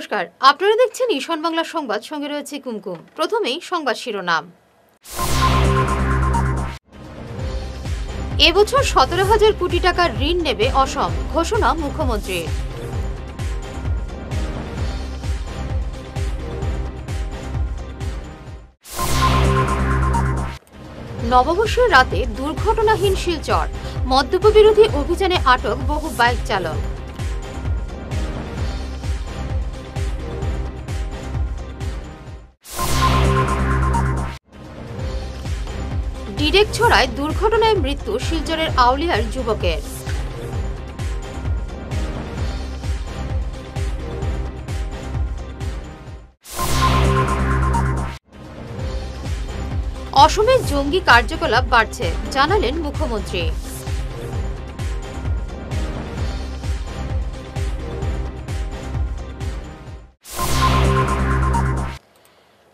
নমস্কার, আপনারা দেখছেন ঈশান বাংলা সংবাদ, সঙ্গে রয়েছে কুমকুম। প্রথমেই সংবাদ শিরোনাম। এবছর 17,000 কোটি টাকার ঋণ নেবে অসম, ঘোষণা মুখ্যমন্ত্রীর। নববর্ষের রাতে দুর্ঘটনাহীন শিলচর, মদ্যপ বিরোধী অভিযানে আটক বহু বাইক চালক। ডিরেকছড়ায় দুর্ঘটনায় মৃত্যু শিলচরের আউলিয়ার যুবকের। অসমে জঙ্গি কার্যকলাপ বাড়ছে, জানালেন মুখ্যমন্ত্রী।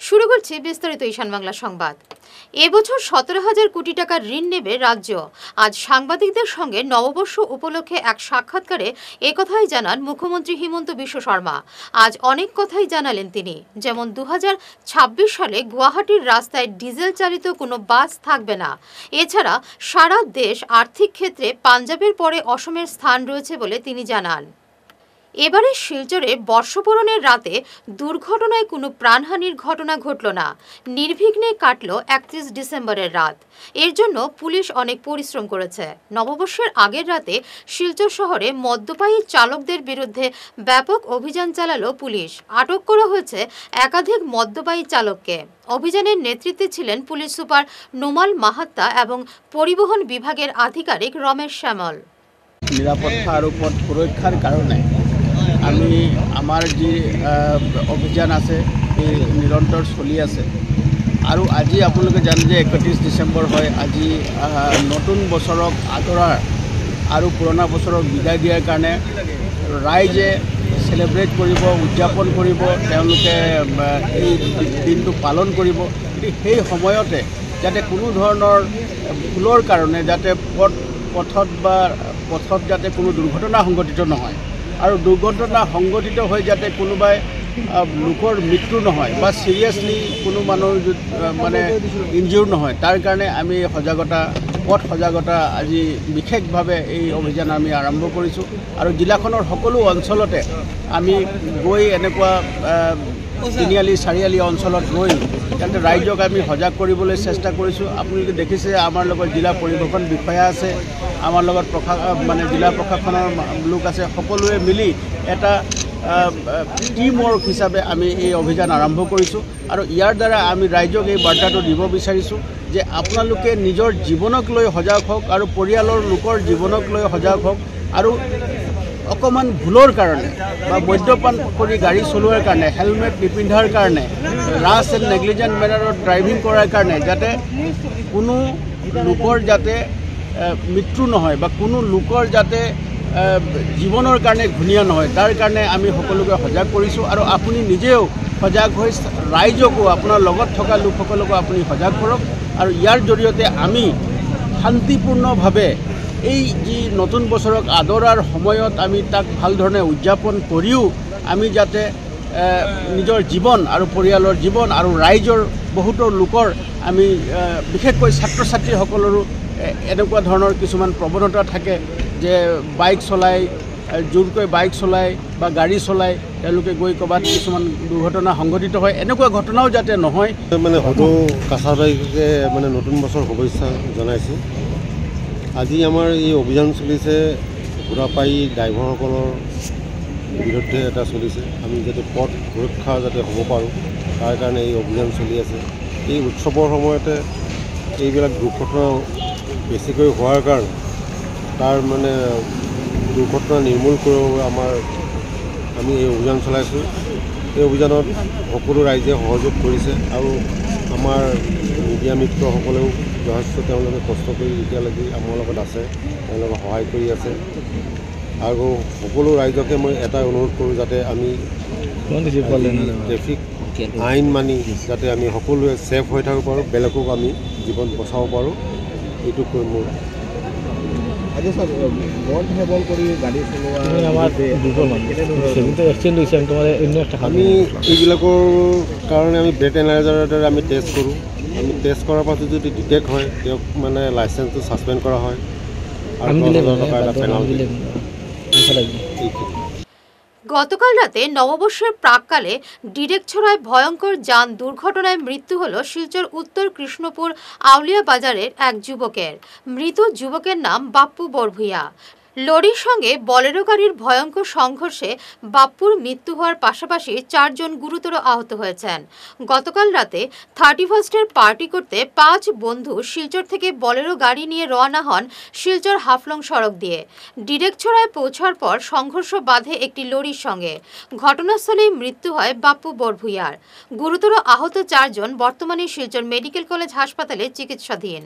শুরু করছি বিস্তারিত ঈশান বাংলা সংবাদ। এবছর 17,000 কোটি টাকার ঋণ নেবে রাজ্য। আজ সাংবাদিকদের সঙ্গে নববর্ষ উপলক্ষে এক সাক্ষাৎকারে একথাই জানান মুখ্যমন্ত্রী হিমন্ত বিশ্ব শর্মা। আজ অনেক কথাই জানালেন তিনি, যেমন 2026 সালে গুয়াহাটির রাস্তায় ডিজেল চালিত কোনো বাস থাকবে না। এছাড়া সারা দেশ আর্থিক ক্ষেত্রে পাঞ্জাবের পরে অসমের স্থান রয়েছে বলে তিনি জানান। এবারে শিলচরে বর্ষবরণের রাতে দুর্ঘটনায় কোনো প্রাণহানির ঘটনা ঘটল না। নির্বিঘ্নে কাটল 31 ডিসেম্বরের রাত। এর জন্য পুলিশ অনেক পরিশ্রম করেছে। নববর্ষের আগের রাতে শিলচর শহরে মদ্যপায়ী চালকদের বিরুদ্ধে ব্যাপক অভিযান চালালো পুলিশ। আটক করা হয়েছে একাধিক মদ্যপায়ী চালককে। অভিযানের নেতৃত্বে ছিলেন পুলিশ সুপার নোমাল মাহাত্তা এবং পরিবহন বিভাগের আধিকারিক রমেশ শ্যামল। নিরাপত্তা আর পথ সুরক্ষার কারণে আমি আমাৰ যি অভিযান আছে এই নিৰন্তৰ চলি আছে। আৰু আজি আপোনালোকে জানে যে 31 ডিচেম্বৰ হয়। আজি নতুন বছৰক আদৰাৰ আৰু পুৰণা বছৰক বিদায় দিয়াৰ কাৰণে ৰাইজে চেলিব্ৰেট কৰিব, উদযাপন কৰিব, তেওঁলোকে এই দিনটো পালন কৰিব। সেই সময়তে যাতে কোনো ধৰণৰ ভুলৰ কাৰণে যাতে পথত যাতে কোনো দুৰ্ঘটনা সংঘটিত নহয়, আৰু দুৰ্ঘটনা সংঘটিত হৈ যাতে কোনোবাই লোকৰ মৃত্যু নহয় বা চিৰিয়াছলি কোনো মানুহ মানে ইনজিউৰ নহয়, তাৰ কাৰণে আমি পথ সজাগতা আজি বিশেষভাৱে এই অভিযান আমি আৰম্ভ কৰিছোঁ। আৰু জিলাখনৰ সকলো অঞ্চলতে আমি গৈ এনেকুৱা তিনিআলি চাৰিআলি অঞ্চলত গৈ তেন্তে ৰাইজক আমি সজাগ কৰিবলৈ চেষ্টা কৰিছোঁ। আপোনালোকে দেখিছে আমাৰ লগত জিলা পৰিবহণ বিষয়া আছে, আমাৰ লগত জিলা প্ৰশাসনৰ লোক আছে। সকলোৱে মিলি এটা টিম ৱৰ্ক হিচাপে আমি এই অভিযান আৰম্ভ কৰিছোঁ। আৰু ইয়াৰ দ্বাৰা আমি ৰাইজক এই বাৰ্তাটো দিব বিচাৰিছোঁ যে আপোনালোকে নিজৰ জীৱনক লৈ সজাগ হওক আৰু পৰিয়ালৰ লোকৰ জীৱনক লৈ সজাগ হওক। আৰু অকণমান ভুলৰ কাৰণে বা মদ্যপান কৰি গাড়ী চলোৱাৰ কাৰণে, হেলমেট নিপিন্ধাৰ কাৰণে, ৰাছ এণ্ড নেগলিজেণ্ট মেনাৰত ড্ৰাইভিং কৰাৰ কাৰণে যাতে কোনো লোকৰ যাতে মৃত্যু নহয় বা কোনো লোকৰ যাতে জীৱনৰ কাৰণে ঘূণীয়া নহয়, তাৰ কাৰণে আমি সকলোকে সজাগ কৰিছোঁ। আৰু আপুনি নিজেও সজাগ হৈ ৰাইজকো, আপোনাৰ লগত থকা লোকসকলকো আপুনি সজাগ কৰক। আৰু ইয়াৰ জৰিয়তে আমি শান্তিপূৰ্ণভাৱে এই যি নতুন বছৰক আদৰাৰ সময়ত আমি তাক ভাল ধৰণে উদযাপন কৰিও আমি যাতে নিজৰ জীৱন আৰু পৰিয়ালৰ জীৱন আৰু ৰাইজৰ বহুতো লোকৰ আমি বিশেষকৈ ছাত্ৰ ছাত্ৰীসকলৰো এনেকুৱা ধৰণৰ কিছুমান প্ৰৱণতা থাকে যে বাইক চলাই, জোৰকৈ বাইক চলাই বা গাড়ী চলাই তেওঁলোকে গৈ ক'ৰবাত কিছুমান দুৰ্ঘটনা সংঘটিত হয়। এনেকুৱা ঘটনাও যাতে নহয় মানে হয়তো কাছাৰবাৰীকে মানে নতুন বছৰ শুভেচ্ছা জনাইছোঁ। আজি আমাৰ এই অভিযান চলিছে সুৰাপায়ী ড্ৰাইভাৰসকলৰ বিৰুদ্ধে এটা চলিছে। আমি যাতে পথ সুৰক্ষা যাতে হ'ব পাৰোঁ তাৰ কাৰণে এই অভিযান চলি আছে। এই উৎসৱৰ সময়তে এইবিলাক দুৰ্ঘটনা বেছিকৈ হোৱাৰ কাৰণে তাৰ মানে দুৰ্ঘটনা নিৰ্মূল কৰিব আমি এই অভিযান চলাইছোঁ। এই অভিযানত সকলো ৰাইজে সহযোগ কৰিছে আৰু আমাৰ মিডিয়া মিত্ৰসকলেও যথেষ্ট তেওঁলোকে কষ্ট কৰি এতিয়ালৈকে আমাৰ লগত আছে, তেওঁলোকে সহায় কৰি আছে। আৰু সকলো ৰাইজকে মই এটাই অনুৰোধ কৰোঁ যাতে আমি ট্ৰেফিক আইন মানি যাতে আমি সকলোৱে ছেফ হৈ থাকিব পাৰোঁ, বেলেগক আমি জীৱন বচাব পাৰোঁ, এইটোকৈ মোৰ আজি স্যার মদ সেৱন কৰি গাড়ী চলোৱা আমাৰ দুজনমান কিন্তু এক্সিডেণ্ট হৈছে তোমাৰ অন্য একটা আমি এইবিলাকৰ কাৰণে আমি ব্ৰেড এনালাইজাৰৰ দ্বাৰা আমি টেষ্ট কৰোঁ। আমি টেষ্ট কৰাৰ পাছত যদি ডিটেক্ট হয় তেওঁক মানে লাইচেন্সটো ছাছপেণ্ড কৰা হয় আৰু 10,000 টকা এটা পেনাল্টি। গতকাল রাতে নববর্ষের প্রাককালে ডিরেকছড়ায় ভয়ঙ্কর যান দুর্ঘটনায় মৃত্যু হল শিলচর উত্তর কৃষ্ণপুর আউলিয়া বাজারের এক যুবকের। মৃত যুবকের নাম বাপ্পু বরভুইয়া। লরির সঙ্গে বলেরো গাড়ির ভয়ঙ্কর সংঘর্ষে বাপ্পুর মৃত্যু হওয়ার পাশাপাশি 4 জন গুরুতর আহত হয়েছেন। গতকাল রাতে 31st পার্টি করতে 5 বন্ধু শিলচর থেকে বলেরো গাড়ি নিয়ে রওনা হন শিলচর হাফলং সড়ক দিয়ে। ডিরেকছড়ায় পৌঁছার পর সংঘর্ষ বাধে একটি লরির সঙ্গে। ঘটনাস্থলেই মৃত্যু হয় বাপ্পু বরভুইয়ার। গুরুতর আহত 4 জন বর্তমানে শিলচর মেডিকেল কলেজ হাসপাতালে চিকিৎসাধীন।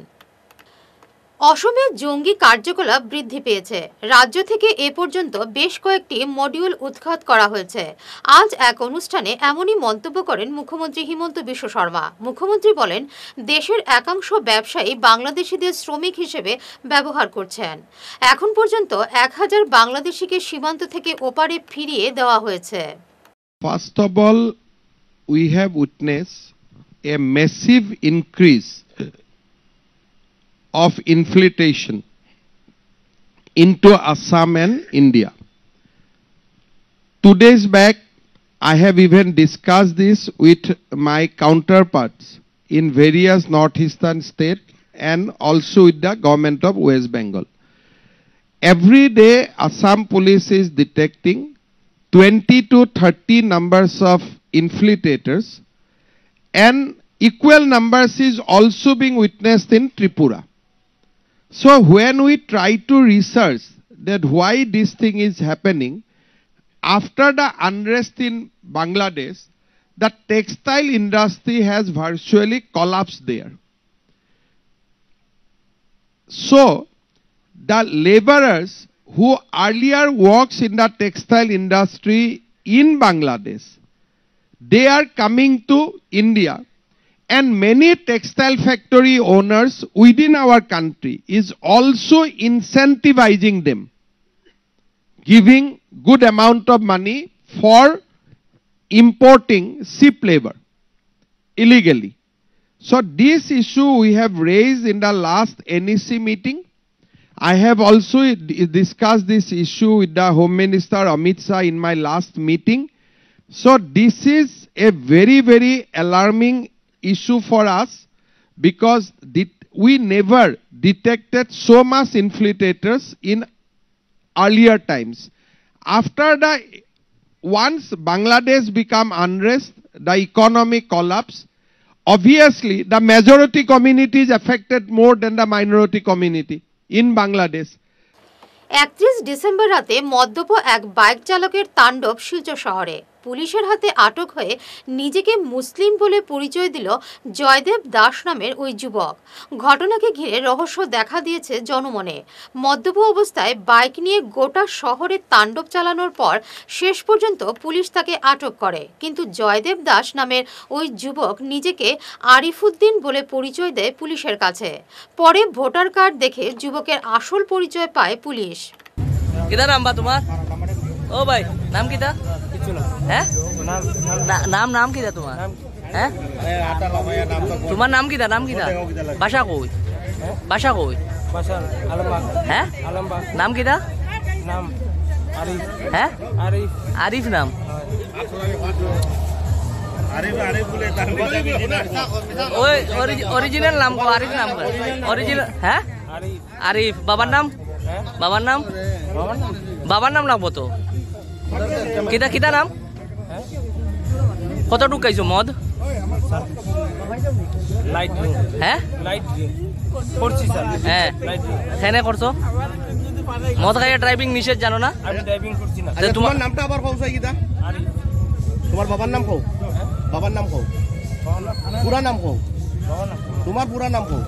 অসমে জঙ্গি কার্যকলাপ বৃদ্ধি পেয়েছে। রাজ্য থেকে এ পর্যন্ত বেশ কয়েকটি মডিউল উৎখাত করা হয়েছে। আজ এক অনুষ্ঠানে এমনই মন্তব্য করেন মুখ্যমন্ত্রী হিমন্ত বিশ্ব শর্মা। মুখ্যমন্ত্রী বলেন, দেশের একাংশ ব্যবসায়ী বাংলাদেশিদের শ্রমিক হিসেবে ব্যবহার করছেন। এখন পর্যন্ত 1000 বাংলাদেশিকে সীমান্ত থেকে ওপারে ফিরিয়ে দেওয়া হয়েছে। First of all, we have witnessed a massive increase of infiltration into Assam and India. 2 days back, I have even discussed this with my counterparts in various northeastern states and also with the government of West Bengal. Every day, Assam police is detecting 20 to 30 numbers of infiltrators, and equal numbers is also being witnessed in Tripura. So when we try to research that why this thing is happening, after the unrest in Bangladesh, the textile industry has virtually collapsed there. So the laborers who earlier works in the textile industry in Bangladesh, they are coming to India. And many textile factory owners within our country is also incentivizing them, giving good amount of money for importing cheap labor illegally. So this issue we have raised in the last NEC meeting. I have also discussed this issue with the Home Minister Amit Shah in my last meeting. So this is a very, very alarming issue for us, because we never detected so much infiltrators in earlier times. After once Bangladesh become unrest, the economic collapse, obviously the majority community is affected more than the minority community in Bangladesh. 31 December রাতে মদ্যপ এক bike চালকের তাণ্ডব শিলচর শহরে। পুলিশের হাতে আটক হয়ে নিজেকে মুসলিম বলে পরিচয় দিল জয়দেব দাস নামের ওই যুবক। ঘটনাকে ঘিরে রহস্য দেখা দিয়েছে জনমনে। মদ্যপ অবস্থায় বাইক নিয়ে গোটা শহরে তাণ্ডব চালানোর পর শেষ পর্যন্ত পুলিশ তাকে আটক করে। কিন্তু জয়দেব দাস নামের ওই যুবক নিজেকে আরিফুদ্দিন বলে পরিচয় দেয় পুলিশের কাছে। পরে ভোটার কার্ড দেখে যুবকের আসল পরিচয় পায় পুলিশ। কিদার নাম বা তোমার? ও ভাই, নাম কিটা? হ্যাঁ, নাম নাম কিটা তোমার? হ্যাঁ, তোমার নাম কিটা? নাম কিটা? বাসা কই? বাসা কই? হ্যাঁ, নাম কিটা? হ্যাঁ, আরিফ নাম। ওই অরিজিনাল নাম কো? আরিফ নাম কো অরিজিনাল? হ্যাঁ, আরিফ। বাবার নাম? বাবার নাম? বাবার নাম লাগবো তো। কিতা কিতা নাম? কত ঢুকাইছো মদ? হ্যাঁ, হ্যাঁ, কেনে করছো? মদ খাইয়া ড্রাইভিং নিষেধ, জানো না? তোমার নামটা আবার কও চাই কিতা? তোমার বাবার নাম কও? বাবার নাম কও? পুরা নাম কও? তোমার পুরা নাম কও?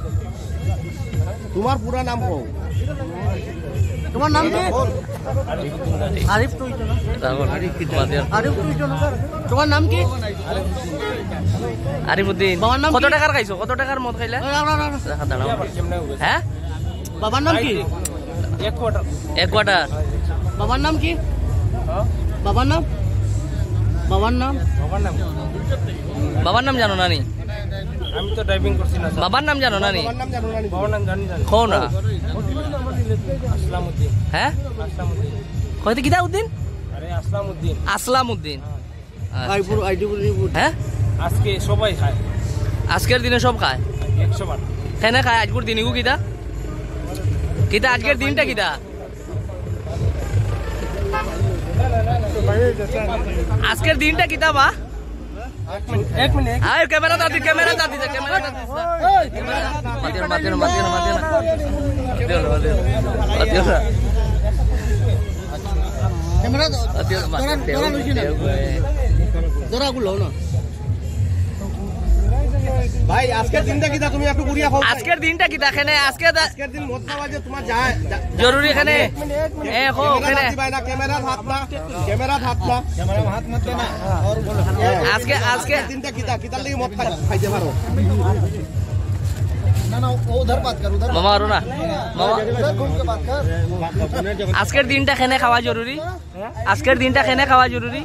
তোমার পুরা নাম কও? তোমার নাম কি? আরিফ তো ইতো না। আরিফ তো ইতো না। তোমার নাম কি? আরিফুদ্দিন। কত টাকার খাইছো? কত টাকার মদ খাইলা? হ্যাঁ, বাবার নাম কি? এক কোয়ার্টার। বাবার নাম কি? বাবার নাম? বাবার নাম? বাবার নাম জানো না নি? আমি তো ড্রাইভিং করছি না স্যার। বাবার নাম জানো না নি? বাবার নাম জানো না নি? বাবার নাম জানি জানি। কও না। আসলামউদ্দিন। হ্যাঁ আসলামউদ্দিন। কইতে কিতা উদ্দিন? আরে আসলামউদ্দিন। আসলামউদ্দিন। আইপুর আইডিপুর হ্যাঁ আজকে সবাই খায় আজকের দিনে সব খায় 100 বার। কেনে খায় আজকের দিনগু কিতা কিতা আজকের দিনটা কিতা আজকের দিনটা কিতা বা এক মিনিট। আয় ক্যামেরা দাদি ক্যামেরা দাদি ক্যামেরা দাদি মাতিও মাতিও মাতিও মাতিও মাতিও ক্যামেরা মাতিও জোরা গুলো না ভাই আজকের দিনটা কি তুমি একটু গুড়িয়া খাও আজকের দিনটা কিতা কেনে আজকের দিন মদ খাওয়া যে তোমার যায় জরুরি এখানে এ খো এখানে ক্যামেরা হাত না ক্যামেরা হাত না ক্যামেরা হাত মত না আর বলো আজকে দিনটা কিতা কিতার লাগি মদ খাইতে পারো না না উধর বাত কর উধর মামা আরো না মামা ঘুম के बात कर আজকের দিনটা কেনে খাওয়া জরুরি আজকের দিনটা কেনে খাওয়া জরুরি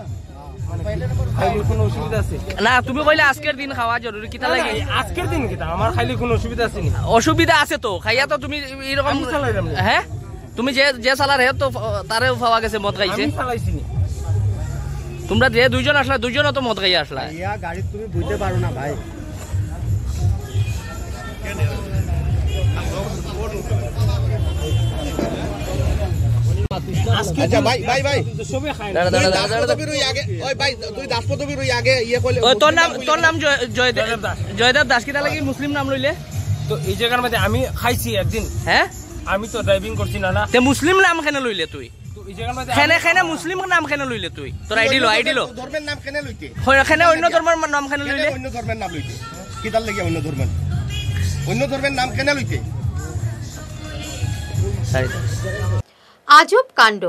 খাইলে কোনো অসুবিধা আছে? না তুমি কইলে আজকের দিন খাওয়া জরুরি কিতা লাগে আজকের দিন কিটা আমার খাইলে কোনো অসুবিধা আছে নি? অসুবিধা আছে তো খাইয়া তো তুমি এরকম আমি চালাইলাম না। হ্যাঁ তুমি যে সালার হে তো তারেও পাওয়া গেছে মদ খাইছে আমি চালাইছি নি। তোমরা যে দুইজন আসলা দুইজনও তো মদ খাইয়া আসলা ইয়া গাড়ি তুমি বুঝতে পারো না ভাই আচ্ছা ভাই ভাই ভাই সবে খায় না। দাঁড়া দাঁড়া দাঁড়া দাঁড়া দাসপদবীর ওই আগে ওই ভাই তুই দাসপদবীর ওই আগে ইয়ে কইলে ও তোর নাম জয়দেব দাস কিতা লাগি মুসলিম নাম লইলে তো এই জায়গার মধ্যে আমি খাইছি একদিন। হ্যাঁ আমি তো ড্রাইভিং করছি না না। তে মুসলিম নাম কেন লইলে তুই তো এই জায়গার মধ্যে খেনে মুসলিম নাম কেন লইলে তুই তোর আইডি লো ধর্মের নাম কেন লইতে খেনে অন্য ধর্মের নাম কেন লইলে অন্য ধর্মের নাম লইতে কিতার লাগি অন্য ধর্মের নাম কেন লইতে আজব কাণ্ড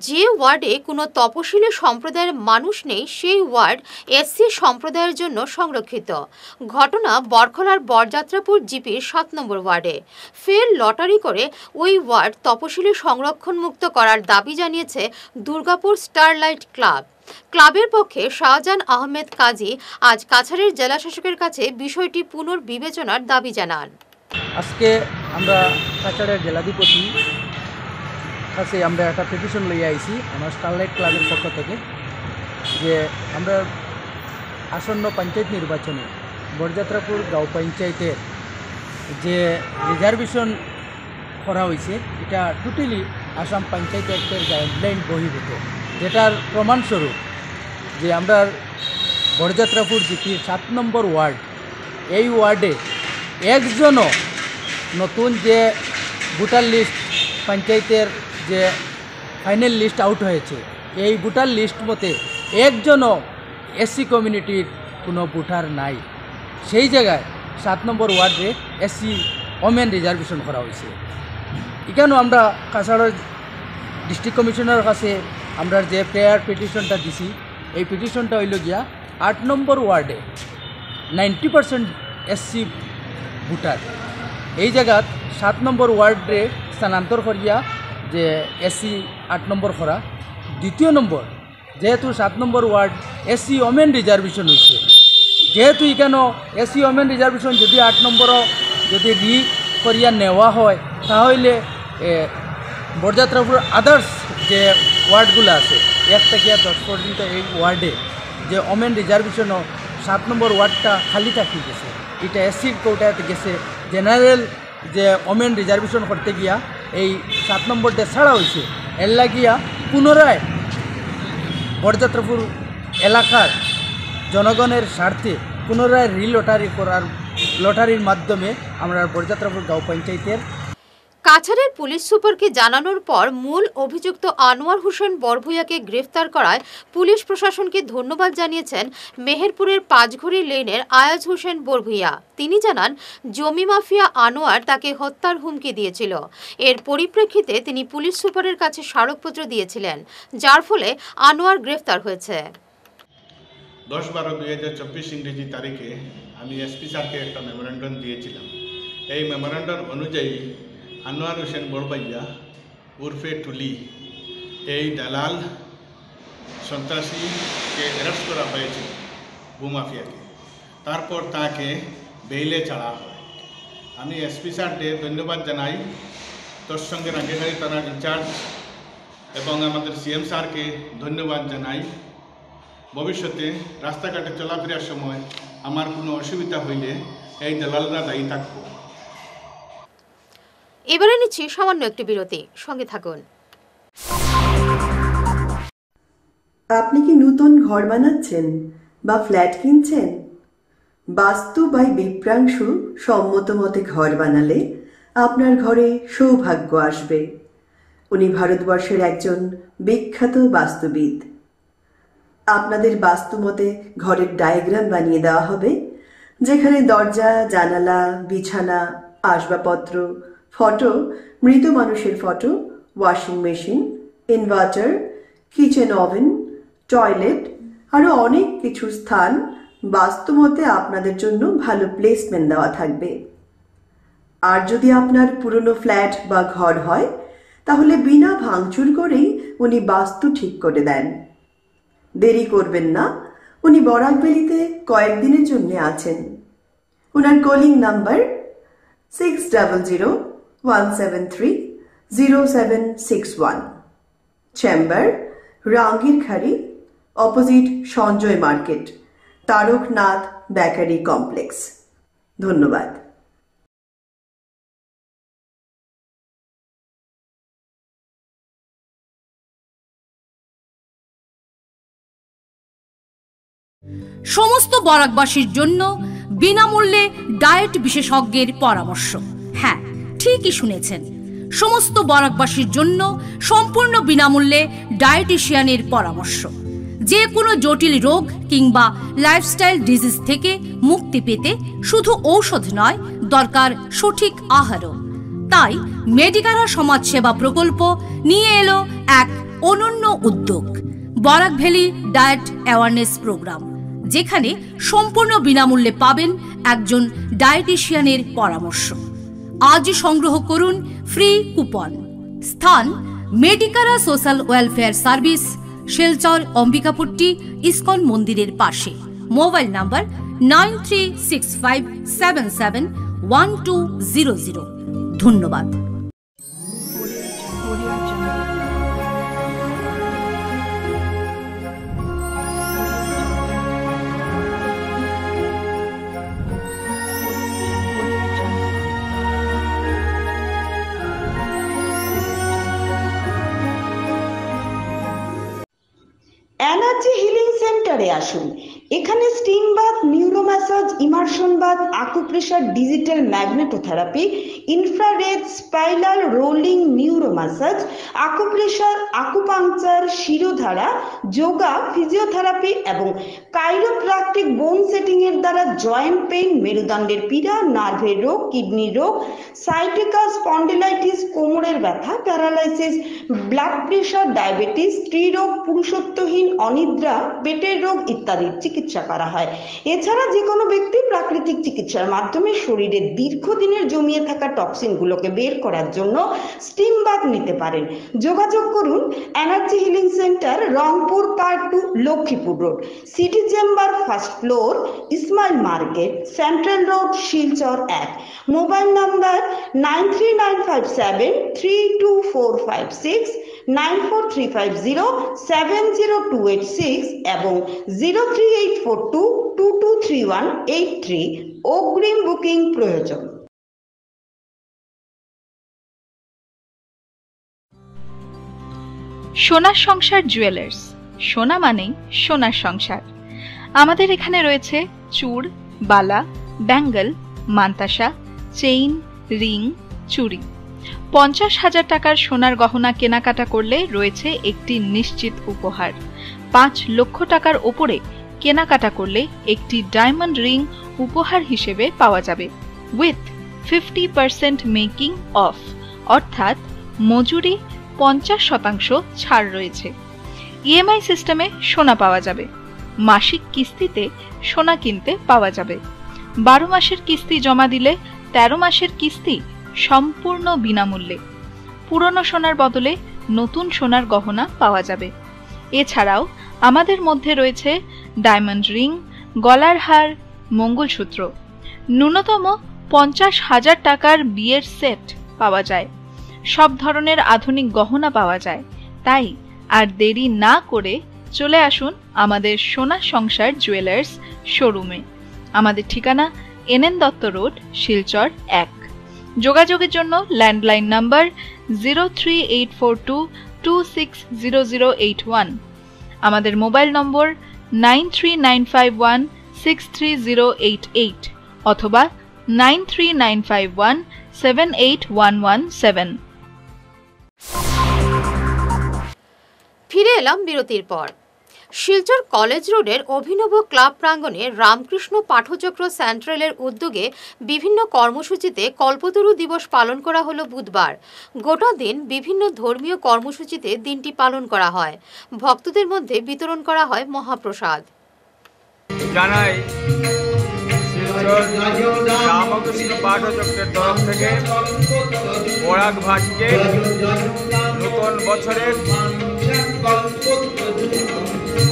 যে ওয়ার্ডে কোনো তপশিলি সম্প্রদায়ের মানুষ নেই সেই ওয়ার্ড এসসি সম্প্রদায়ের জন্য সংরক্ষিত ঘটনা বরখলার বরযাত্রাপুর জিপির ৭ নম্বর ওয়ার্ডে ফের লটারি করে ওই ওয়ার্ড তপশিলি সংরক্ষণমুক্ত করার দাবি জানিয়েছে দুর্গাপুর স্টারলাইট ক্লাবের পক্ষে শাহজাহান আহমেদ কাজী আজ কাছাড়ের জেলাশাসকের কাছে বিষয়টি পুনর্বিবেচনার দাবি জানান। আজকে আমরা কাছাড়ের জেলাধিপতি কাছে আমরা একটা পিটিশন লইয়া আইছি আমার স্টারলাইট ক্লাবের পক্ষ থেকে যে আমরা আসন্ন পঞ্চায়েত নির্বাচনে বরযাত্রাপুর গাঁও পঞ্চায়েতের যে রিজার্ভেশন করা হয়েছে এটা টোটালি আসাম পঞ্চায়েত অ্যাক্টের গাইডলাইন বহির্ভূত যেটার প্রমাণস্বরূপ যে আমরা বরযাত্রাপুর জিপির ৭ নম্বর ওয়ার্ড এই ওয়ার্ডে একজনও নতুন যে ভোটার লিস্ট পঞ্চায়েতের যে ফাইনাল লিস্ট আউট হয়েছে এই ভোটার লিস্ট মতে একজনও এসসি কমিউনিটির কোনো ভোটার নাই সেই জায়গায় ৭ নম্বর ওয়ার্ডে এসসি ওমেন রিজার্ভেশন করা হয়েছে এখানেও আমরা কাছাড়ের ডিস্ট্রিক্ট কমিশনারের কাছে আমরা যে প্রেয়ার পিটিশনটা দিছি এই পিটিশনটা হইল গিয়া ৮ নম্বর ওয়ার্ডে 90% এসসি ভোটার এই জায়গাত ৭ নম্বর ওয়ার্ডে স্থানান্তর করিয়া যে এসসি ৮ নম্বর করা দ্বিতীয় নম্বর যেহেতু ৭ নম্বর ওয়ার্ড এসসি ওমেন রিজার্ভেশন হয়েছে যেহেতু এখানেও এসসি ওমেন রিজার্ভেশন যদি ৮ নম্বরও যদি রি করিয়া নেওয়া হয় তাহলে বরযাত্রাপুর আদার্স যে ওয়ার্ডগুলো আছে ১ থেকে ১০ পর্যন্ত এই ওয়ার্ডে যে ওমেন রিজার্ভেশনও ৭ নম্বর ওয়ার্ডটা খালি থাকি গেছে এটা এসসির কোটাতে গেছে জেনারেল যে ওমেন রিজার্ভেশন করতে গিয়া এই ৭ নম্বরটা ছাড়া হয়েছে এর লাগিয়া পুনরায় বরযাত্রাপুর এলাকার জনগণের স্বার্থে পুনরায় লটারির মাধ্যমে আমরা বরযাত্রাপুর গাঁও পঞ্চায়েতের কাছাড়ের পুলিশ সুপারকে জানানোর পর মূল অভিযুক্ত আনোয়ার হোসেন বরভূয়াকে গ্রেফতার করায় পুলিশ প্রশাসনকে ধন্যবাদ জানিয়েছেন মেহেরপুরের পাঁচঘড়ি লেনের আয়াজ হোসেন বরভূয়া তিনি জানান জমি মাফিয়া আনোয়ার তাকে হত্যার হুমকি দিয়েছিল এর পরিপ্রেক্ষিতে তিনি পুলিশ সুপারের কাছে স্মারকপত্র দিয়েছিলেন যার ফলে আনোয়ার গ্রেফতার হয়েছে 10/12/2024 ইংরেজি তারিখে আমি এসপি স্যারকে একটা মেমোরেন্ডাম দিয়েছিলাম এই মেমোরেন্ডাম অনুযায়ী আনোয়ার হোসেন বরভাইয়া উর্ফে টুলি এই দালাল সন্ত্রাসীকে অ্যারেস্ট করা হয়েছিল ভূমাফিয়াকে, তারপর তাকে বেইলে ছাড়া হয়। আমি এসপি স্যারকে ধন্যবাদ জানাই, তোর সঙ্গে রাঙ্গিহারি থানার ইনচার্জ এবং আমাদের সিএম স্যারকে ধন্যবাদ জানাই। ভবিষ্যতে রাস্তাঘাটে চলাফেরার সময় আমার কোনো অসুবিধা হইলে এই দালালরা দায়ী থাকব। এবারে নিচ্ছি সামান্য একটি বিরতি, সঙ্গে থাকুন। আপনি কি নতুন ঘর বানাচ্ছেন বা ফ্ল্যাট কিনছেন? বাস্তু বাই বিপ্রাংশু সম্মত মতে ঘর বানালে আপনার ঘরে সৌভাগ্য আসবে। উনি ভারতবর্ষের একজন বিখ্যাত বাস্তুবিদ। আপনাদের বাস্তু মতে ঘরের ডায়াগ্রাম বানিয়ে দেওয়া হবে, যেখানে দরজা, জানালা, বিছানা, আসবাবপত্র, ফটো, মৃত মানুষের photo, washing machine, inverter, kitchen oven, toilet আরও অনেক কিছু স্থান বাস্তুমতে আপনাদের জন্য ভালো প্লেসমেন্ট দেওয়া থাকবে। আর যদি আপনার পুরনো ফ্ল্যাট বা ঘর হয়, তাহলে বিনা ভাঙচুর করেই উনি বাস্তু ঠিক করে দেন। দেরি করবেন না, উনি বরাকবেলিতে কয়েকদিনের জন্য আছেন। ওনার calling number 6001730761, chamber Rangirkhari, opposite Sanjay market, Taraknath bakery complex. ধন্যবাদ। সমস্ত বরাকবাসীর জন্য বিনামূল্যে ডায়েট বিশেষজ্ঞের পরামর্শ। হ্যাঁ, ঠিকই শুনেছেন, সমস্ত বরাকবাসীর জন্য সম্পূর্ণ বিনামূল্যে ডায়েটিশিয়ানের পরামর্শ। যে কোনো জটিল রোগ কিংবা লাইফস্টাইল ডিজিজ থেকে মুক্তি পেতে শুধু ঔষধ নয়, দরকার সঠিক আহারও। তাই মেডিকারা সমাজসেবা প্রকল্প নিয়ে এলো এক অনন্য উদ্যোগ, Barak valley diet awareness programme, যেখানে সম্পূর্ণ বিনামূল্যে পাবেন একজন ডায়েটিশিয়ানের পরামর্শ। আজ সংগ্রহ করুন ফ্রি কুপন। স্থান মেডিকারা social welfare service, Silchar Ambikapatti ISKCON মন্দিরের পাশে। Mobile number 9365771200। ধন্যবাদ। এনার্জি হিলিং সেন্টারে আসুন। এখানে steam bath, neuro massage, immersion bath, acupressure, digital magnetotherapy, infrared, spiral rolling, neuro massage, acupressure, acupuncture, shirodhara, yoga, physiotherapy এবং কাইরোপ্র্যাকটিক বোন সেটিং এর দ্বারা জয়েন্ট পেইন, মেরুদণ্ডের পীড়া, নার্ভের রোগ, কিডনির রোগ, সাইটিকা, স্পন্ডিলাইটিস, কোমরের ব্যথা, প্যারালাইসিস, ব্লাড প্রেশার, ডায়াবেটিস, স্ত্রীরোগ, পুরুষত্বহীন, অনিদ্রা, পেটের রোগ ইত্যাদির চিকিৎসা করা হয়। এছাড়া যে কোনো ব্যক্তি প্রাকৃতিক চিকিৎসার মাধ্যমে শরীরের দীর্ঘদিনের জমিয়ে থাকা টক্সিন গুলোকে বের করার জন্য স্টিম বাথ নিতে পারেন। যোগাযোগ করুন energy healing centre, Rangpur part 2, Lakshmipur road, city chamber, first floor, Ismail market, central road, Silchar 1। Mobile number 9395732456, 9435070286 এবং 03842223183। অগ্রিম বুকিং প্রয়োজন। সোনার সংসার জুয়েলার্স, সোনা মানেই সোনার সংসার। আমাদের এখানে রয়েছে চূড়, বালা, ব্যাঙ্গল, মান্তাসা, চেইন, রিং, চুড়ি। 50,000 টাকার সোনার গহনা কেনাকাটা করলে রয়েছে একটি নিশ্চিত উপহার। 5 লক্ষ টাকার ওপরে কেনাকাটা করলে একটি ডায়মন্ড রিং উপহার হিসেবে পাওয়া যাবে, উইথ 50% মেকিং অফ, অর্থাৎ মজুরি 50% ছাড় রয়েছে। ইএমআই সিস্টেমে সোনা পাওয়া যাবে। মাসিক কিস্তিতে সোনা কিনতে পাওয়া যাবে। 12 মাসের কিস্তি জমা দিলে 13 মাসের কিস্তি সম্পূর্ণ বিনামূল্যে। পুরনো সোনার বদলে নতুন সোনার গহনা পাওয়া যাবে। এছাড়াও আমাদের মধ্যে রয়েছে ডায়মন্ড রিং, গলার হার, মঙ্গলসূত্র। ন্যূনতম 50,000 টাকার বিয়ের সেট পাওয়া যায়। সব ধরনের আধুনিক গহনা পাওয়া যায়। তাই আর দেরি না করে চলে আসুন আমাদের সোনা সংসার জুয়েলার্স শোরুমে। আমাদের ঠিকানা NN দত্ত রোড, শিলচর 1। যোগাযোগের জন্য ল্যান্ডলাইন নাম্বার 03842260081, আমাদের মোবাইল নম্বর 9395163088 অথবা 9395178117। ফিরে এলাম বিরতির পর। শিলচর কলেজ রোডের অভিনব ক্লাব প্রাঙ্গণে রামকৃষ্ণ পাঠচক্র সেন্ট্রালের উদ্যোগে বিভিন্ন কর্মসূচিতে কল্পতরু দিবস পালন করা হলো বুধবার। গোটা দিন বিভিন্ন ধর্মীয় কর্মসূচিতে দিনটি পালন করা হয়। ভক্তদের মধ্যে বিতরণ করা হয় মহাপ্রসাদ। জানাই শিলচর রামকৃষ্ণ পাঠচক্রের তরফ থেকে বরাক ভাসকে নতুন বছরের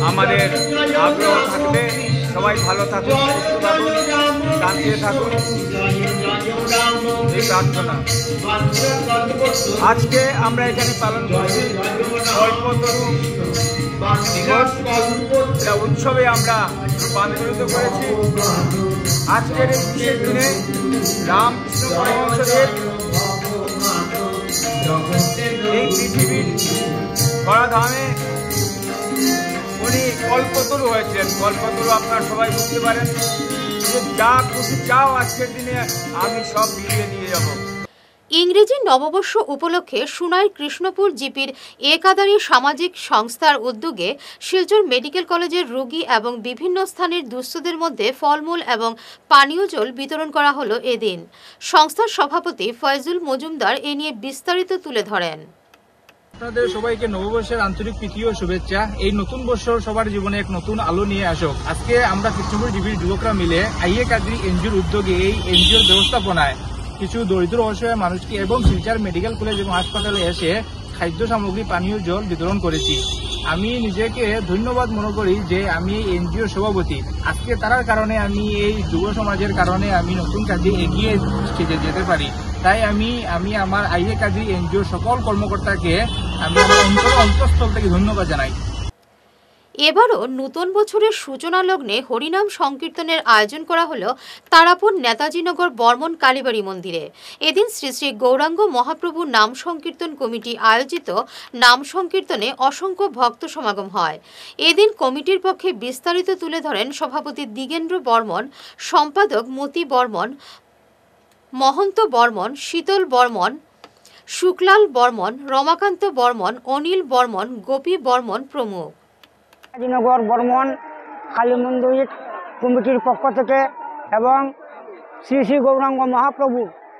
আমাদের আগ্রহ থাকবে। সবাই ভালো থাকুন, সুস্থ থাকুন, শান্তিতে থাকুন, এই প্রার্থনা। আজকে আমরা এখানে পালন করছি কল্পতরু দিবস। এটা উৎসবে আমরা রূপান্তরিত করেছি। আজকের এই বিশেষ দিনে রামকৃষ্ণ পরমহংসদেব এই পৃথিবীর ধরাধামে উনি কল্পতরু হয়েছিলেন। কল্পতরু আপনারা সবাই বুঝতে পারেন যে যা খুশি চাও আজকের দিনে আমি সব মিলিয়ে নিয়ে যাব। ইংরেজি নববর্ষ উপলক্ষে সুনাইর কৃষ্ণপুর জিপির একাধারে সামাজিক সংস্থার উদ্যোগে শিলচর মেডিকেল কলেজের রোগী এবং বিভিন্ন স্থানের দুস্থদের মধ্যে ফলমূল এবং পানীয় জল বিতরণ করা হলো এদিন। সংস্থার সভাপতি ফয়জুল মজুমদার এ নিয়ে বিস্তারিত তুলে ধরেন। আপনাদের সবাইকে নববর্ষের আন্তরিক প্রীতি ও শুভেচ্ছা। এই নতুন বছর সবার জীবনে এক নতুন আলো নিয়ে আসুক। আজকে আমরা কৃষ্ণপুর জিপির যুবকরা মিলে আইএ কাদরি এনজিওর উদ্যোগে এই এনজিওর ব্যবস্থাপনায় কিছু দরিদ্র অসহায় মানুষকে এবং শিলচর মেডিকেল কলেজ এবং হাসপাতালে এসে খাদ্য সামগ্রী, পানীয় জল বিতরণ করেছি। আমি নিজেকে ধন্যবাদ মনে করি যে আমি এই এনজিওর সভাপতি। আজকে তার কারণে আমি এই যুব সমাজের কারণে আমি নতুন কাজে এগিয়ে যেতে পারি। তাই আমি আমার আইএ কাজী এনজিওর সকল কর্মকর্তাকে আমি আমার অন্তঃস্থল থেকে ধন্যবাদ জানাই। এবারও নতুন বছরের সূচনা লগ্নে হরিনাম সংকীর্তনের আয়োজন করা হলো তারাপুর নেতাজিনগর বর্মন কালীবাড়ি মন্দিরে। এদিন শ্রী শ্রী গৌরাঙ্গ মহাপ্রভু নাম সংকীর্তন কমিটি আয়োজিত নাম সংকীর্তনে অসংখ্য ভক্ত সমাগম হয়। এদিন কমিটির পক্ষে বিস্তারিত তুলে ধরেন সভাপতি দিগেন্দ্র বর্মন, সম্পাদক মতি বর্মন, মহন্ত বর্মন, শীতল বর্মন, শুক্লাল বর্মন, রমাকান্ত বর্মন, অনিল বর্মন, গোপী বর্মন প্রমুখ। নেতাজিনগর বর্মন কালী মন্দির কমিটির পক্ষ থেকে এবং শ্রী শ্রী গৌরাঙ্গ মহাপ্রভু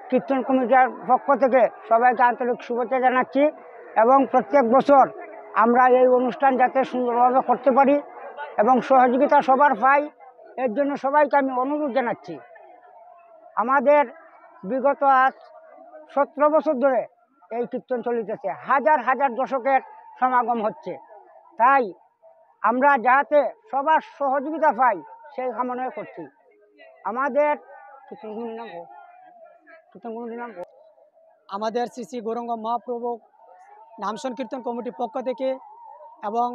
কীর্তন কমিটির পক্ষ থেকে সবাইকে আন্তরিক শুভেচ্ছা জানাচ্ছি এবং প্রত্যেক বছর আমরা এই অনুষ্ঠান যাতে সুন্দরভাবে করতে পারি এবং সহযোগিতা সবার পাই, এর জন্য সবাইকে আমি অনুরোধ জানাচ্ছি। আমাদের বিগত আজ 17 বছর ধরে এই কীর্তন চলিতেছে, হাজার হাজার দর্শকের সমাগম হচ্ছে। তাই আমরা যাতে সবার সহযোগিতা পাই সেই কামনা করছি। আমাদের আমাদের শ্রী শ্রী গৌরাঙ্গ মহাপ্রভু নাম সংকীর্তন কমিটির পক্ষ থেকে এবং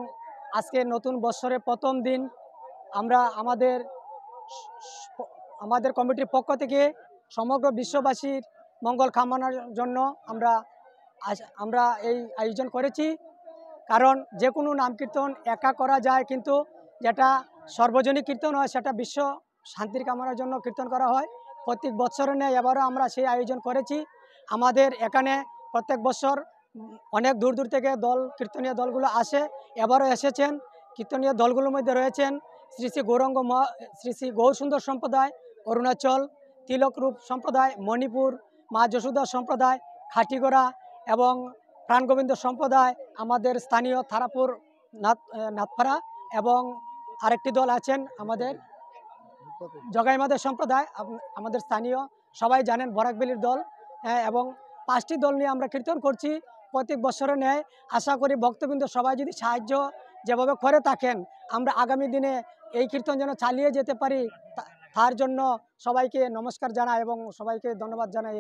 আজকে নতুন বৎসরের প্রথম দিন আমরা আমাদের কমিটির পক্ষ থেকে সমগ্র বিশ্ববাসীর মঙ্গল কামনার জন্য আমরা এই আয়োজন করেছি। কারণ যে কোনো নাম কীর্তন একা করা যায়, কিন্তু যেটা সর্বজনীন কীর্তন হয় সেটা বিশ্ব শান্তির কামনার জন্য কীর্তন করা হয়। প্রত্যেক বছরে নেই এবারও আমরা সেই আয়োজন করেছি। আমাদের এখানে প্রত্যেক বছর অনেক দূর দূর থেকে কীর্তনীয় দলগুলো আসে, এবারও এসেছেন। কীর্তনীয় দলগুলোর মধ্যে রয়েছেন শ্রী শ্রী গৌরাঙ্গ শ্রী শ্রী গৌরসুন্দর সম্প্রদায়, অরুণাচল, তিলকরূপ সম্প্রদায়, মণিপুর, মা যশোদা সম্প্রদায়, খাটিগড়া এবং প্রাণগোবিন্দ সম্প্রদায়, আমাদের স্থানীয় থারাপুর নাথপাড়া এবং আরেকটি দল আছেন আমাদের জগাইমাদের সম্প্রদায়, আমাদের স্থানীয় সবাই জানেন বরাকবেলির দল, এবং 5টি দল নিয়ে আমরা কীর্তন করছি। প্রত্যেক বছরে নেয়। আশা করি ভক্তবৃন্দ সবাই যদি সাহায্য যেভাবে করে থাকেন, আমরা আগামী দিনে এই কীর্তন যেন চালিয়ে যেতে পারি, তার জন্য সবাইকে নমস্কার জানাই এবং সবাইকে ধন্যবাদ জানাই।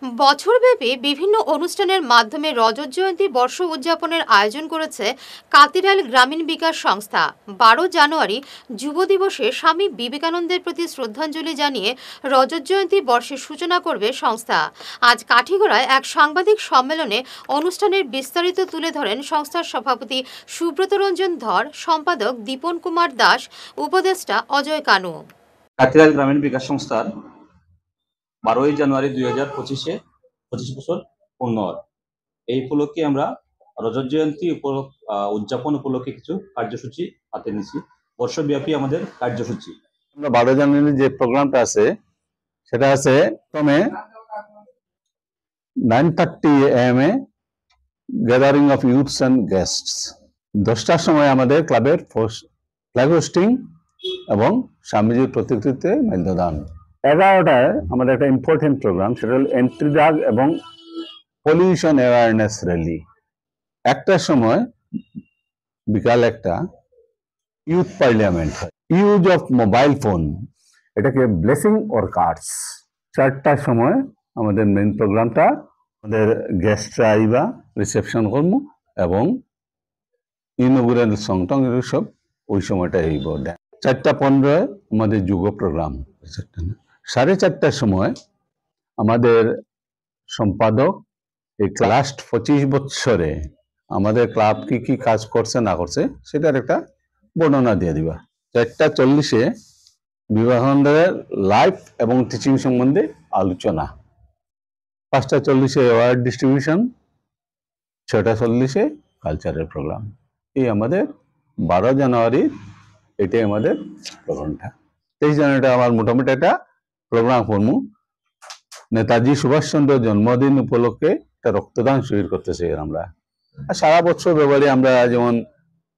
বছরব্যাপী বিভিন্ন অনুষ্ঠানের মাধ্যমে রজত জয়ন্তী বর্ষ উদযাপনের আয়োজন করেছে কাতিরাইল গ্রামীণ বিকাশ সংস্থা। 12 জানুয়ারি যুব দিবসে স্বামী বিবেকানন্দের প্রতি শ্রদ্ধাঞ্জলি জানিয়ে রজত জয়ন্তী বর্ষের সূচনা করবে সংস্থা। আজ কাঠিগড়ায় এক সাংবাদিক সম্মেলনে অনুষ্ঠানের বিস্তারিত তুলে ধরেন সংস্থার সভাপতি সুব্রত রঞ্জন ধর, সম্পাদক দীপন কুমার দাস, উপদেষ্টা অজয় কানু। কাতিরাইল গ্রামীণ বিকাশ সংস্থার 12 জানুয়ারি 2025 বছর পূর্ণ হয়। এই উপলক্ষে আমরা রজত জয়ন্তী উদযাপন উপলক্ষে কিছু কার্যসূচি হাতে নিয়েছি। বর্ষব্যাপী আমাদের কার্যসূচি। আমরা 12 জানুয়ারি যে প্রোগ্রামটা আছে সেটা আছে প্রথমে 9:30 AM এ gathering of youths and guests. 10টার সময় আমাদের ক্লাবের ফ্ল্যাগ হোস্টিং এবং স্বামীজির প্রতিকৃতিতে মাল্যদান। 11টায় আমাদের একটা ইম্পর্টেন্ট প্রোগ্রাম, সেটা হল এন্টি ড্রাগ এবং পলিউশন অ্যাওয়ারনেস র্যালি। 1টার সময় বিকাল 1টা ইউথ পার্লামেন্ট হয়। ইউজ অফ মোবাইল ফোন, এটাকে ব্লেসিং অর কার্ডস। 4টার সময় আমাদের মেইন প্রোগ্রামটা, আমাদের গেস্টরা আইবা, রিসেপশন করব এবং ইনগুরাল সং টং সব ওই সময়টা হইব। 4:15 আমাদের যুগ প্রোগ্রাম। 4:30টার সময় আমাদের সম্পাদক এই লাস্ট 25 বছরে আমাদের ক্লাব কি কি কাজ করছে না করছে সেটার একটা বর্ণনা দিয়ে দিবা। 4:40-এ বিবেকানন্দের লাইফ এবং টিচিং সম্বন্ধে আলোচনা। 5:40-এ অ্যাওয়ার্ড ডিস্ট্রিবিউশন। 6:40-এ কালচারের প্রোগ্রাম। এই আমাদের 12 জানুয়ারি, এটাই আমাদের প্রোগ্রামটা। 23 জানুয়ারিটা আমার মোটামুটি একটা প্রোগ্রাম করবো। নেতাজি সুভাষচন্দ্র জন্মদিন উপলক্ষে একটা রক্তদান শিবির করতেছি আমরা। আর সারা বছর ব্যাপারে আমরা যেমন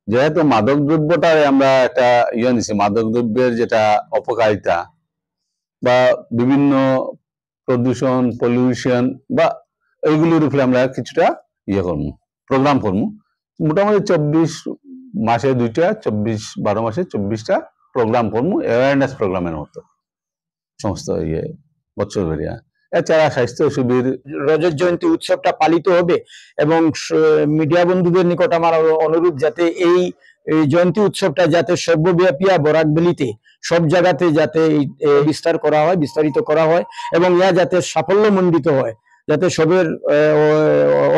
যেহেতু মাদক দ্রব্যটারে আমরা একটা নিছি, মাদক দ্রব্যের যেটা অপকারিতা বা বিভিন্ন প্রদূষণ, পলিউশন বা এইগুলির উপরে আমরা কিছুটা করবো, প্রোগ্রাম করবো। মোটামুটি 24 মাসে 2টা, 12 মাসে 24টা প্রোগ্রাম করবো, অ্যাওয়ারনেস প্রোগ্রামের মতো সমস্ত বছর বেরিয়া। এছাড়া স্বাস্থ্য শিবির, রজত জয়ন্তী উৎসবটা পালিত হবে এবং মিডিয়া বন্ধুদের নিকট আমার অনুরোধ যাতে এই জয়ন্তী উৎসবটা যাতে সর্বব্যাপী বরাকবেলিতে সব জায়গাতে যাতে বিস্তারিত করা হয় এবং ইয়া যাতে সাফল্যমণ্ডিত হয়, যাতে সবের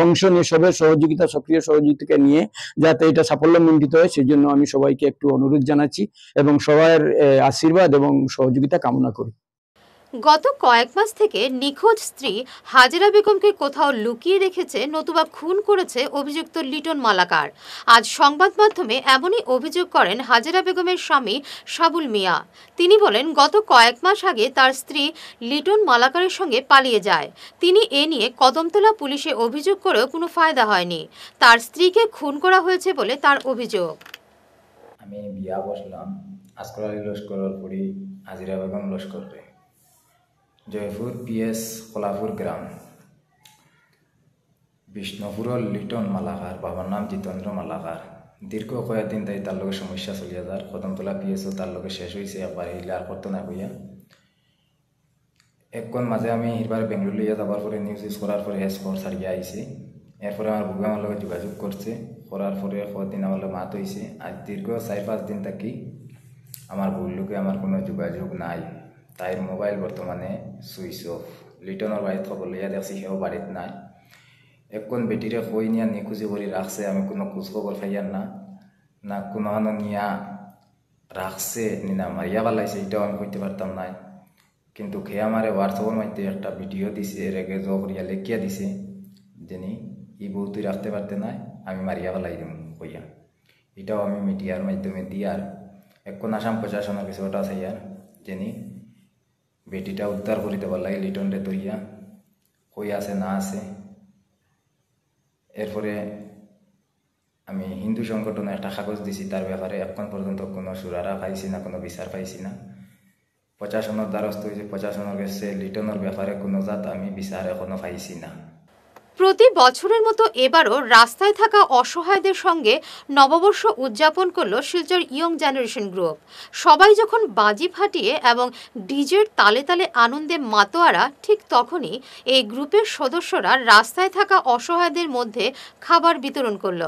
অংশ নিয়ে, সবের সহযোগিতা, সক্রিয় সহযোগিতাকে নিয়ে যাতে এটা সাফল্যমণ্ডিত হয়, সেই জন্য আমি সবাইকে একটু অনুরোধ জানাচ্ছি এবং সবার আশীর্বাদ এবং সহযোগিতা কামনা করি। গত কয়েক মাস থেকে নিখোঁজ স্ত্রী হাজেরা বেগমকে কোথাও লুকিয়ে রেখেছে নতুবা খুন করেছে অভিযুক্ত লিটন মালাকার। আজ সংবাদ মাধ্যমে এমনই অভিযোগ করেন হাজেরা বেগমের স্বামী সাবুল মিয়া। তিনি বলেন, গত কয়েক মাস আগে তার স্ত্রী লিটন মালাকারের সঙ্গে পালিয়ে যায়। তিনি এ নিয়ে কদমতলা পুলিশে অভিযোগ করেও কোনো ফায়দা হয়নি। তার স্ত্রীকে খুন করা হয়েছে বলে তার অভিযোগ। আমি বিয়া বসলাম আসকরালি লস্করের পরি হাজিরা বেগম লস্করে, জয়পুর PS কলাপুর গ্রাম, বিষ্ণুপুরের লিটন মালাকার, বাবার নাম জিতেন্দ্র মালাকার। দীর্ঘ কয়েকদিন তাই তার লগে সমস্যা চলিয়া যার। কদমতলা PSও তার লগে শেষ হয়েছে, একবার হিলে আর করতো না হইয়া। একক্ষণ মাঝে আমি এবার বেঙ্গলোর লইয়া যাবার পরে নিউজ ইউজ করার পরে খবর ছাড়িয়ে আইছি। এরপরে আমার বুকে আমার লগে যোগাযোগ করছে, করার পরে কদিন আমার লগে মাত হয়েছে। আজ দীর্ঘ 4-5 দিন থাকি আমার বউর লোকে আমার কোনো যোগাযোগ নাই। তাইর মোবাইল বর্তমানে সুইচ অফ। লিটনের বাড়িতে খবর লইয়া দেখছি সেও বাড়িতে নাই। একক্ষণ বেটিরে কই নিয়া নিখুঁজি করে রাখছে, আমি কোনো খোঁজখবর পাইয়ার না কোনো নিয়া রাখছে না মারিয়া পালাইছে, এটাও আমি কইতে পারতাম না। কিন্তু খেয়ে আমারে হোয়াটসঅ্যাপের মধ্যে একটা ভিডিও দিছে, রেগে জরিয়া লেখিয়া দিছে যিনি ই বউ তুই রাখতে পারতে নাই, আমি মারিয়া পালাই দিম কইয়া। এটাও আমি মিডিয়ার মাধ্যমে দিয়ার একক্ষণ আসাম প্রশাসনের কিছু ওটা চাইয়ার যিনি বেটিটা উদ্ধার করে দেবার লাগে লিটনরে ধরিয়া কই আছে না আছে। এরপরে আমি হিন্দু সংগঠনে একটা কাগজ দিছি, তার ব্যাপারে এখন পর্যন্ত কোনো সুরারা পাইছি না, কোনো বিচার পাইছি না। প্রশাসনের দ্বারস্থ হয়েছে, প্রশাসনের কাছে লিটনের ব্যাপারে কোনো জাত আমি বিচার এখনো পাইছি না। প্রতি বছরের মতো এবারও রাস্তায় থাকা অসহায়দের সঙ্গে নববর্ষ উদযাপন করল শিলচর ইয়ং জেনারেশন গ্রুপ। সবাই যখন বাজি ফাটিয়ে এবং ডিজের তালে তালে আনন্দে মাতোয়ারা, ঠিক তখনই এই গ্রুপের সদস্যরা রাস্তায় থাকা অসহায়দের মধ্যে খাবার বিতরণ করল।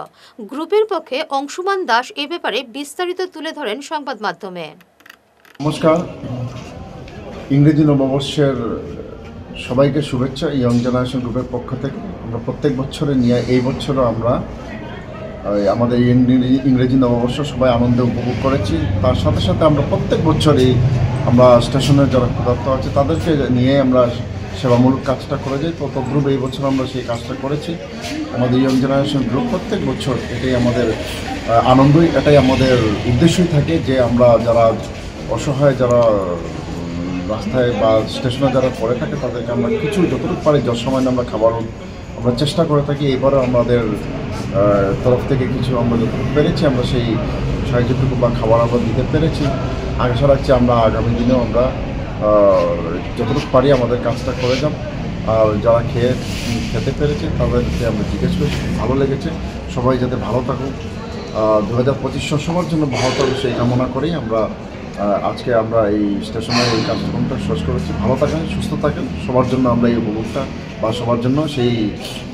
গ্রুপের পক্ষে অংশুমান দাস এ ব্যাপারে বিস্তারিত তুলে ধরেন সংবাদ মাধ্যমে। নমস্কার, ইংরেজি নববর্ষের সবাইকে শুভেচ্ছা। ইয়ং জেনারেশন গ্রুপের পক্ষ থেকে আমরা প্রত্যেক বছরে নিয়ে এই বছরও আমরা আমাদের ইংরেজি নববর্ষ সবাই আনন্দে উপভোগ করেছি। তার সাথে সাথে আমরা প্রত্যেক বছরই আমরা স্টেশনের যারা ক্ষুধার্ত আছে তাদেরকে নিয়ে আমরা সেবামূলক কাজটা করে যাই। তো তদ্রূপ এই বছর আমরা সেই কাজটা করেছি। আমাদের ইয়ং জেনারেশন গ্রুপ প্রত্যেক বছর এটাই আমাদের আনন্দই, এটাই আমাদের উদ্দেশ্যই থাকে যে আমরা যারা অসহায়, যারা রাস্তায় বা স্টেশনে যারা পড়ে থাকে তাদেরকে আমরা কিছু যতটুকু পারি যৎসময় আমরা খাবার আমরা চেষ্টা করে থাকি। এবারে আমাদের তরফ থেকে কিছু আমরা যতটুকু পেরেছি আমরা সেই সাহায্যটুকু বা খাবার আমরা দিতে পেরেছি। আশা রাখছি আমরা আগামী দিনেও আমরা যতটুকু পারি আমাদের কাজটা করে যাব। আর যারা খেতে পেরেছে তাদেরকে আমরা জিজ্ঞেস করছি, ভালো লেগেছে, সবাই যাতে ভালো থাকুক, 2025 সবার জন্য ভালো থাকুক সেই কামনা করেই আমরা আজকে আমরা এই স্টেশনের এই কার্যক্রমটা শেষ করেছি। ভালো থাকেন, সুস্থ থাকেন, সবার জন্য আমরা এই উপভোগটা বা সবার জন্য সেই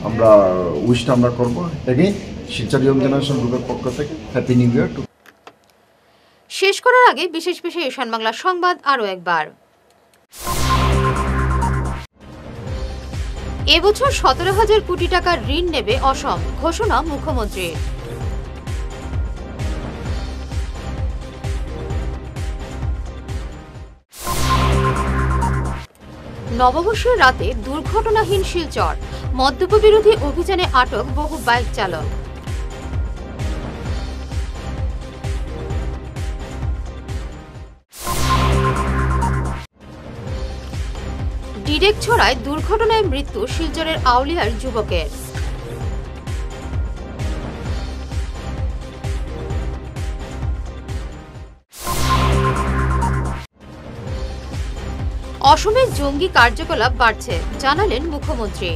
আমরা উইশটা আমরা করবো। এগেইন শিলচর ইয়ং জেনারেশন গ্রুপের পক্ষ থেকে হ্যাপি নিউ ইয়ার। শেষ করার আগে বিশেষ ঈশান বাংলা সংবাদ আরও একবার। এবছর 17,000 কোটি টাকার ঋণ নেবে অসম, ঘোষণা মুখ্যমন্ত্রীর। নববর্ষের রাতে দুর্ঘটনাহীন শিলচর, মদ্যপ বিরোধী অভিযানে আটক বহু বাইক চালক। ডিরেকছড়ায় দুর্ঘটনায় মৃত্যু শিলচরের আউলিয়ার যুবকের। অসমে জঙ্গি কার্যকলাপ বাড়ছে, জানালেন মুখ্যমন্ত্রী।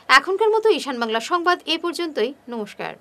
এখনকার মতো ঈশান বাংলা সংবাদ এ পর্যন্তই। নমস্কার।